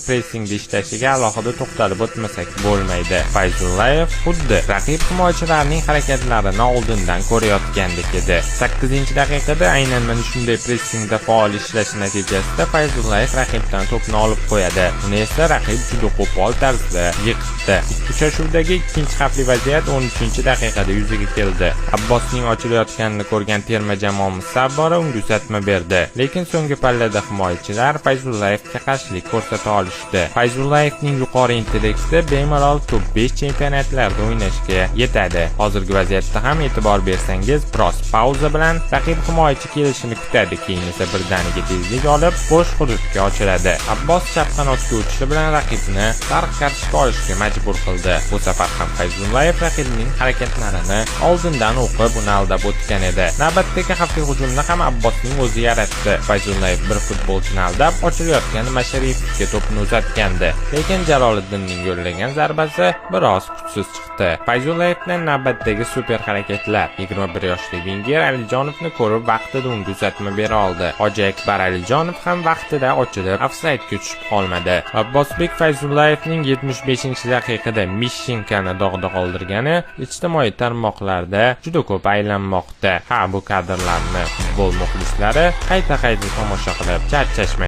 pressingda ishlashiga alohida to'xtalib o'tmasak bo'lmaydi. Fayzullayev xuddi raqib himoyachilarning harakatlarini oldindan ko'rayotgandek edi. 8-daqiqada aynan mana shunday pressingda faol ishlash natijasida Fayzullayev raqibdan to'pni olib qo'yadi. Uni esa raqib juda qo'pol tarzda yiqitdi. Uchrashuvdagi ikkinchi xavfli vaziyat 13-daqiqada yuzaga keldi. Abbosning ochilayotganini ko'rgan terma jamoamiz Sabbora unga uzatma berdi. Lekin so'nggi pallada himoyachilar Fayzullayevga qarshilik ko'rsata olishdi. Fayzullayevning yuqori intellekti bemalol top 5 chempionatlarda o'ynashga yetadi. Hozirgi vaziyatda ham e'tibor bersangiz, biroz pauza bilan raqib himoyachi kelishini kutadi, keyin esa birdaniga tezlik olib, bo'sh hududga ochiladi. Abbos chap qanotga o'tishi bilan raqibni sariq kartochka olishga majbur qildi. Bu safar ham Fayzullayev raqibning harakatlarini oldindan o'qib, uni aldab o'tgan edi. Navbatdagi xavfli hujumni ham Abbosning o'zi yaratdi. Fayzullayev bir futbolchini aldab, ochilayotgan Masharipovga to'pni uzatgandi. Lekin Jaloliddinning yo'llagan zarbasi biroz kuchsiz chiqdi. Fayzullayevdan navbatdagi super harakatlar. 21 yoshli Venger Alijonovni ko'rib vaqtida unga uzatma bera oldi. Hoji Akbar Alijonov ham vaqtida ochilib, ofsaydga tushib qolmadi. Abbosbek Fayzullayevning 75-daqiqada Mishinkani dog'da qoldirgani ijtimoiy tarmoqlarda juda ko'p aylanmoqda. Bu kadrlarni futbol muxlislari qayta tomosha qilib charchashmaydi.